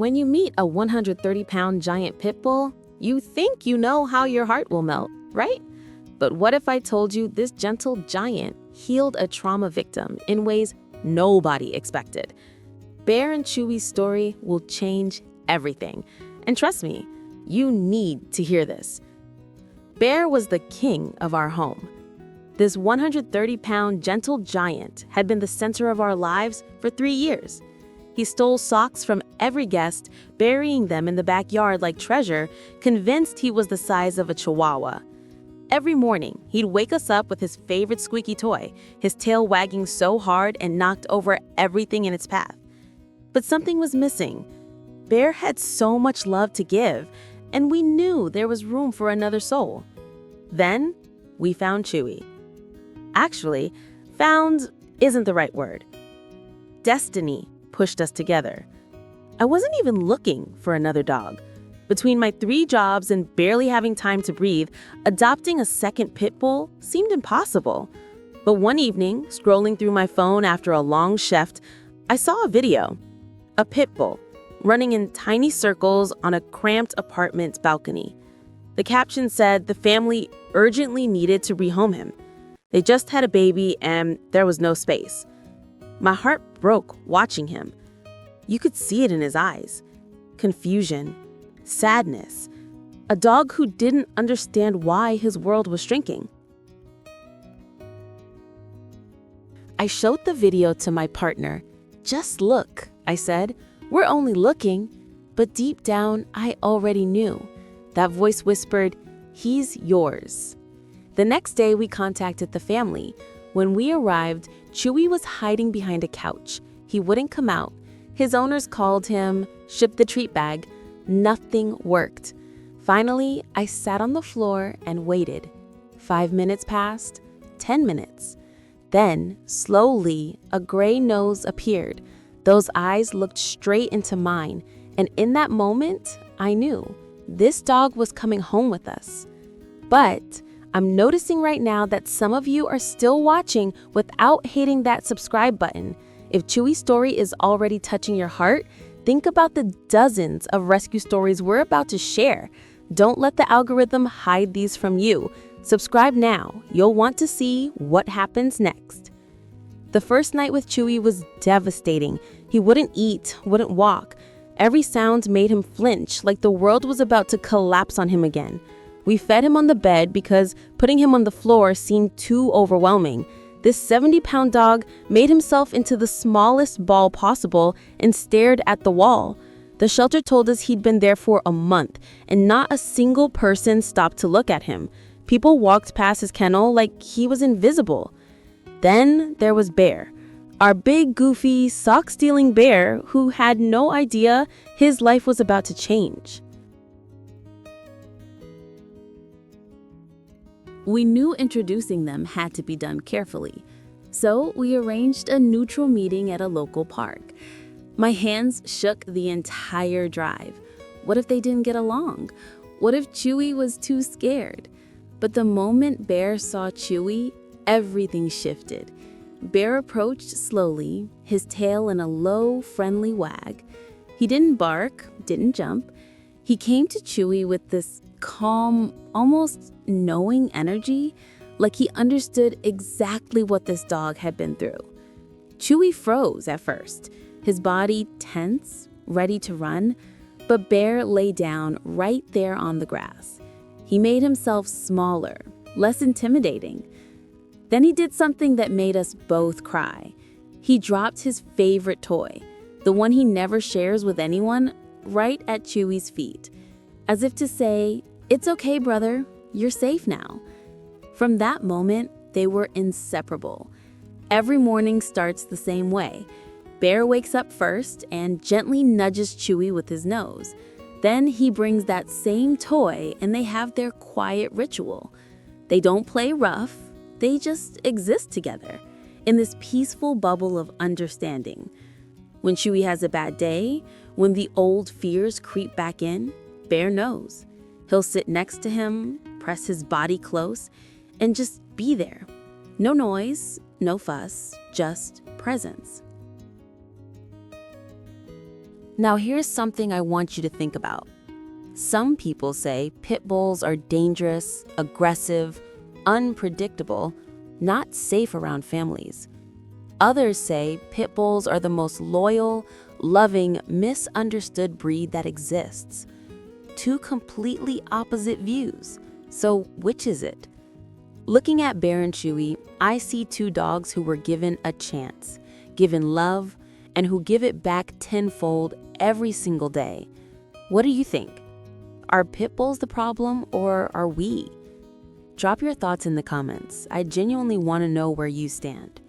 When you meet a 130-pound giant pit bull, you think you know how your heart will melt, right? But what if I told you this gentle giant healed a trauma victim in ways nobody expected? Bear and Chewy's story will change everything. And trust me, you need to hear this. Bear was the king of our home. This 130-pound gentle giant had been the center of our lives for 3 years. He stole socks from every guest, burying them in the backyard like treasure, convinced he was the size of a chihuahua. Every morning, he'd wake us up with his favorite squeaky toy, his tail wagging so hard and knocked over everything in its path. But something was missing. Bear had so much love to give, and we knew there was room for another soul. Then, we found Chewy. Actually, found isn't the right word. Destiny pushed us together. I wasn't even looking for another dog. Between my 3 jobs and barely having time to breathe, adopting a second pit bull seemed impossible. But one evening, scrolling through my phone after a long shift, I saw a video. A pit bull, running in tiny circles on a cramped apartment balcony. The caption said the family urgently needed to rehome him. They just had a baby and there was no space. My heart broke watching him. You could see it in his eyes. Confusion, sadness. A dog who didn't understand why his world was shrinking. I showed the video to my partner. "Just look," I said. "We're only looking." But deep down, I already knew. That voice whispered, "He's yours." The next day, we contacted the family. When we arrived, Chewy was hiding behind a couch. He wouldn't come out. His owners called him, shipped the treat bag. Nothing worked. Finally, I sat on the floor and waited. 5 minutes passed, 10 minutes. Then, slowly, a gray nose appeared. Those eyes looked straight into mine, and in that moment, I knew this dog was coming home with us. But I'm noticing right now that some of you are still watching without hitting that subscribe button. If Chewy's story is already touching your heart, think about the dozens of rescue stories we're about to share. Don't let the algorithm hide these from you. Subscribe now. You'll want to see what happens next. The first night with Chewy was devastating. He wouldn't eat, wouldn't walk. Every sound made him flinch, like the world was about to collapse on him again. We fed him on the bed because putting him on the floor seemed too overwhelming. This 70-pound dog made himself into the smallest ball possible and stared at the wall. The shelter told us he'd been there for a month, and not a single person stopped to look at him. People walked past his kennel like he was invisible. Then there was Bear, our big, goofy, sock-stealing bear who had no idea his life was about to change. We knew introducing them had to be done carefully, so we arranged a neutral meeting at a local park. My hands shook the entire drive. What if they didn't get along? What if Chewy was too scared? But the moment Bear saw Chewy, everything shifted. Bear approached slowly, his tail in a low, friendly wag. He didn't bark, didn't jump. He came to Chewy with this calm, almost knowing energy, like he understood exactly what this dog had been through. Chewy froze at first, his body tense, ready to run, but Bear lay down right there on the grass. He made himself smaller, less intimidating. Then he did something that made us both cry. He dropped his favorite toy, the one he never shares with anyone, right at Chewy's feet, as if to say, "It's okay, brother, you're safe now." From that moment, they were inseparable. Every morning starts the same way. Bear wakes up first and gently nudges Chewy with his nose. Then he brings that same toy and they have their quiet ritual. They don't play rough, they just exist together in this peaceful bubble of understanding. When Chewy has a bad day, when the old fears creep back in, Bear knows. He'll sit next to him, press his body close, and just be there. No noise, no fuss, just presence. Now here's something I want you to think about. Some people say pit bulls are dangerous, aggressive, unpredictable, not safe around families. Others say pit bulls are the most loyal, loving, misunderstood breed that exists. Two completely opposite views. So which is it? Looking at Bear and Chewy, I see two dogs who were given a chance, given love, and who give it back tenfold every single day. What do you think? Are pit bulls the problem, or are we? Drop your thoughts in the comments. I genuinely want to know where you stand.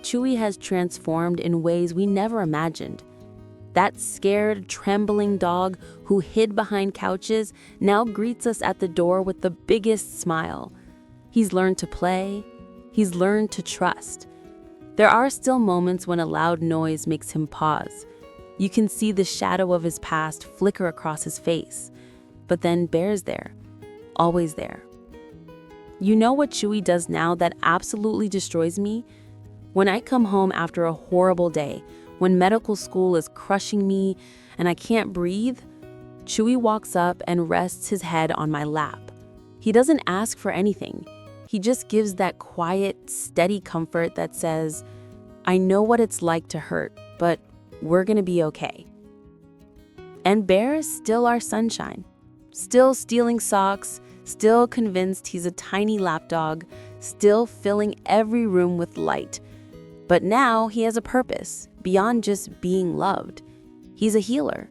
Chewy has transformed in ways we never imagined. That scared, trembling dog who hid behind couches now greets us at the door with the biggest smile. He's learned to play. He's learned to trust. There are still moments when a loud noise makes him pause. You can see the shadow of his past flicker across his face. But then Bear's there, always there. You know what Chewy does now that absolutely destroys me? When I come home after a horrible day, when medical school is crushing me and I can't breathe, Chewy walks up and rests his head on my lap. He doesn't ask for anything. He just gives that quiet, steady comfort that says, I know what it's like to hurt, but we're gonna be okay. And Bear is still our sunshine, still stealing socks, still convinced he's a tiny lapdog, still filling every room with light. But now he has a purpose beyond just being loved. He's a healer.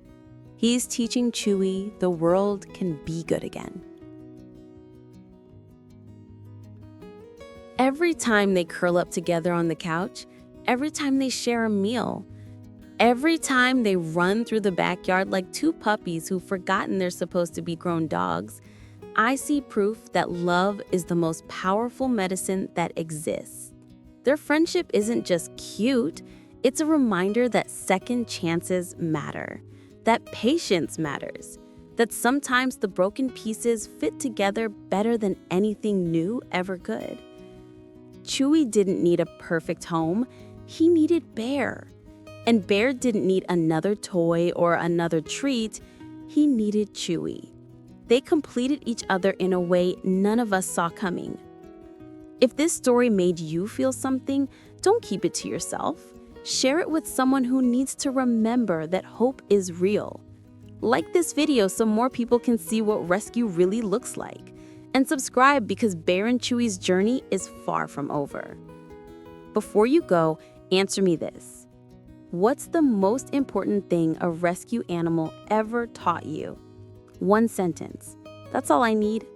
He's teaching Chewy the world can be good again. Every time they curl up together on the couch, every time they share a meal, every time they run through the backyard like two puppies who've forgotten they're supposed to be grown dogs, I see proof that love is the most powerful medicine that exists. Their friendship isn't just cute, it's a reminder that second chances matter, that patience matters, that sometimes the broken pieces fit together better than anything new ever could. Chewy didn't need a perfect home, he needed Bear. And Bear didn't need another toy or another treat, he needed Chewy. They completed each other in a way none of us saw coming. If this story made you feel something, don't keep it to yourself. Share it with someone who needs to remember that hope is real. Like this video so more people can see what rescue really looks like. And subscribe because Bear and Chewy's journey is far from over. Before you go, answer me this. What's the most important thing a rescue animal ever taught you? One sentence. That's all I need.